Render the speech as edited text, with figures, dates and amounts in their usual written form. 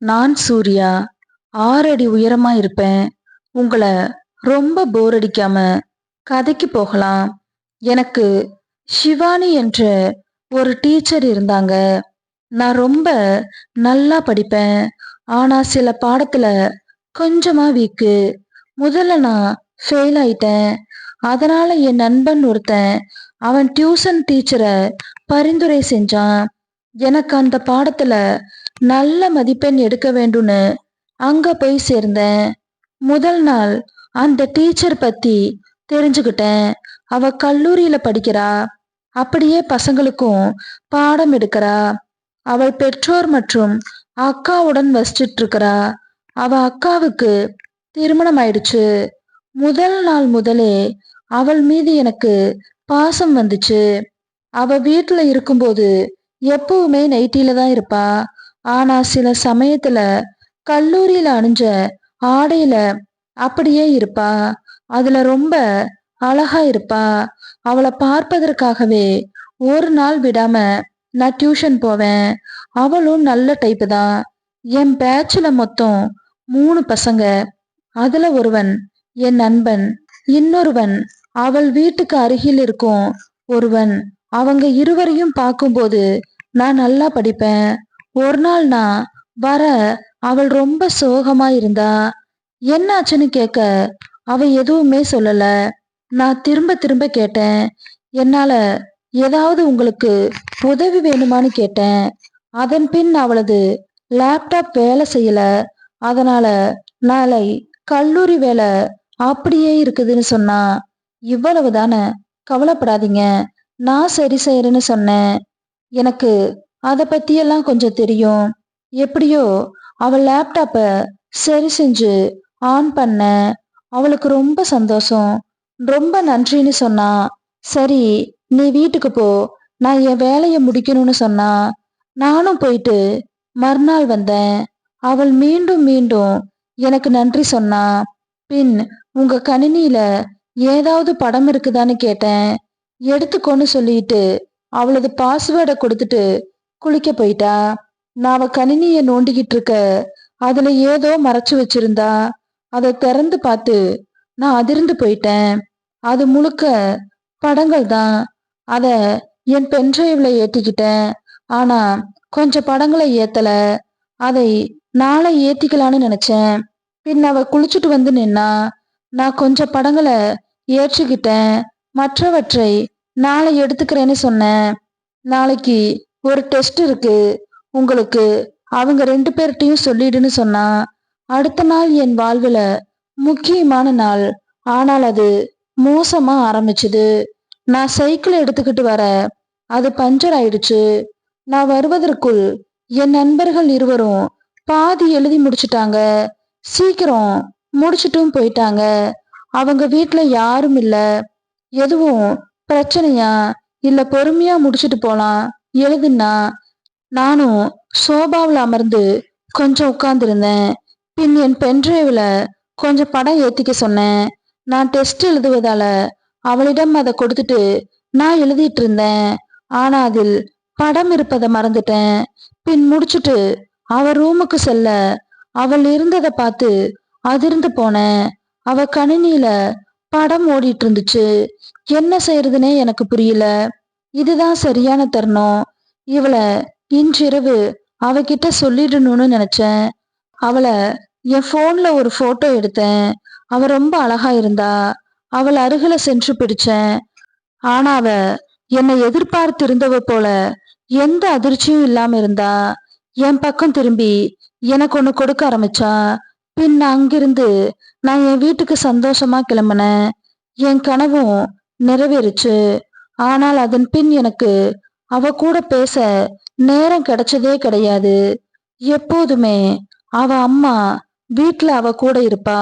நான் சூர்யா. 6 அடி உயரமா இருப்பேன். உங்கள ரொம்ப போர் அடிக்காம கதைக்கு போகலாம். எனக்கு ஷிவானி என்ற ஒரு டீச்சர் இருந்தாங்க. நான் ரொம்ப நல்லா படிப்பேன். ஆனா சில பாடத்துல கொஞ்சமா வீக்கு. முதல்ல நான் ஃபெயில் ஆயிட்டேன். அதனால என் நண்பன் ஒருத்தன் அவன் டியூசன் டீச்சரை பரிந்துரை செஞ்சான். எனக்கு அந்த பாடத்துல நல்ல மதிப்பெண் எடுக்க வேண்டும்னு அங்க போய் சேர்ந்தேன். முதல் நாள் அந்த டீச்சர் பத்தி தெரிஞ்சுக்கிட்டேன். அவ கல்லூரியில படிக்கிறா. அப்படியே பசங்களுக்கும் பாடம் எடுக்கிறா. அவள் பெற்றோர் மற்றும் அக்காவுடன் வசிச்சிட்டு இருக்கிறா. அவ அக்காவுக்கு திருமணம் ஆயிடுச்சு. முதல் நாள் முதலே அவள் மீது எனக்கு பாசம் வந்துச்சு. அவ வீட்டுல இருக்கும்போது எப்பவுமே நைட்டில தான் இருப்பா. ஆனா சில சமயத்துல கல்லூரியில அணிஞ்ச ஆடையில அப்படியே இருப்பா. அதுல ரொம்ப அழகா இருப்பா. அவளை பார்ப்பதற்காகவே ஒரு நாள் விடாம நான் டியூஷன் போவேன். அவளும் நல்ல டைப்பு தான். என் பேட்ச்ல மொத்தம் 3 பசங்க. அதுல ஒருவன் என் நண்பன், இன்னொருவன் அவள் வீட்டுக்கு அருகில் இருக்கும் ஒருவன். அவங்க இருவரையும் பார்க்கும்போது நான் நல்லா படிப்பேன். ஒரு நாள் நான் வர அவள் ரொம்ப சோகமா இருந்தா. என்னாச்சுன்னு கேட்க அவ எதுவுமே சொல்லல. நான் திரும்ப திரும்ப கேட்டேன். என்னால ஏதாவது உங்களுக்கு உதவி வேணுமான்னு கேட்டேன். அதன் பின் அவளது லேப்டாப் வேலை செய்யல. அதனால நாளை கல்லூரி வேலை அப்படியே இருக்குதுன்னு சொன்னா. இவ்வளவுதானே, கவலைப்படாதீங்க, நான் சரி செய்யறேன்னு சொன்னேன். எனக்கு அத பத்தியெல்லாம் கொஞ்சம் தெரியும். எப்படியோ அவள் லேப்டாப்ப சரி செஞ்சு ஆன் பண்ண. அவளுக்கு ரொம்ப சந்தோஷம். ரொம்ப நன்றின்னு சொன்னா. சரி, நீ வீட்டுக்கு போ, நான் என் வேலையை முடிக்கணும்னு சொன்னா. நானும் போயிட்டு மறுநாள் வந்தேன். அவள் மீண்டும் மீண்டும் எனக்கு நன்றி சொன்னா. பின் உங்க கணினியில ஏதாவது படம் இருக்குதான்னு கேட்டேன். எடுத்துக்கோன்னு சொல்லிட்டு அவளது பாஸ்வேர்டை கொடுத்துட்டு குளிக்க போயிட்டா. நான் அவ கணினிய நோண்டிக்கிட்டு இருக்க அதுல ஏதோ மறைச்சு வச்சிருந்தா. அதை திறந்து பார்த்து நான் அதிர்ந்து போயிட்டேன். அது முழுக்க படங்கள் தான். அத என் பென்ட்ரைவ்ல ஏத்திக்கிட்டேன். ஆனா கொஞ்சம் படங்களை ஏத்தல. அதை நாளை ஏத்திக்கலான்னு நினைச்சேன். பின் அவ குளிச்சுட்டு வந்து நின்னா. நான் கொஞ்சம் படங்களை ஏற்றிக்கிட்டேன். மற்றவற்றை நாளை எடுத்துக்கிறேன்னு சொன்னேன். நாளைக்கு ஒரு டெஸ்ட் இருக்கு உங்களுக்கு, அவங்க 2 பேர்கிட்டையும் சொல்லிடுன்னு சொன்னா. அடுத்த நாள் என் வாழ்வுல முக்கியமான நாள். ஆனால் அது மோசமா ஆரம்பிச்சுது. நான் சைக்கிள் எடுத்துக்கிட்டு வர அது பஞ்சர் ஆயிடுச்சு. நான் வருவதற்குள் என் நண்பர்கள் இருவரும் பாதி எழுதி முடிச்சுட்டாங்க. சீக்கிரம் முடிச்சிட்டும் போயிட்டாங்க. அவங்க வீட்டுல யாரும் இல்ல. எதுவும் பிரச்சனையா, இல்ல பொறுமையா முடிச்சிட்டு போலாம் எழுதுன்னா. நானும் சோபாவில் அமர்ந்து கொஞ்சம் உட்கார்ந்திருந்தேன். பின் என் பென்ட்ரைவ்ல கொஞ்சம் படம் ஏத்திக்க சொன்னேன். நான் டெஸ்ட் எழுதுவதால அவளிடம் அதை கொடுத்துட்டு நான் எழுதிட்டு இருந்தேன். ஆனா அதில் படம் இருப்பதை மறந்துட்டேன். பின் முடிச்சுட்டு அவ ரூமுக்கு செல்ல அவள் இருந்ததை பார்த்து அதிர்ந்து போனேன். அவ கணினியில படம் ஓடிட்டு இருந்துச்சு. என்ன செய்யறதுனே எனக்கு புரியல. இதுதான் சரியான தருணம். இவளை இன்றிரவு அவகிட்ட சொல்லிடணும்னு நினைச்சேன். அவளை என் போன்ல ஒரு போட்டோ எடுத்தேன். அவ ரொம்ப அழகா இருந்தா. அவள் அருகில சென்று பிடிச்சேன். ஆனா அவ என்னை எதிர்பார்த்து இருந்தவ போல எந்த அதிர்ச்சியும் இல்லாம இருந்தா. என் பக்கம் திரும்பி எனக்கு ஒண்ணு கொடுக்க ஆரம்பிச்சா. பின் அங்கிருந்து நான் என் வீட்டுக்கு சந்தோஷமா கிளம்பினேன். என் கனவும் நிறைவேறுச்சு. ஆனால் அதன் பின் எனக்கு அவ கூட பேச நேரம் கிடைச்சதே கிடையாது. எப்போதுமே அவ அம்மா வீட்டுல அவ கூட இருப்பா.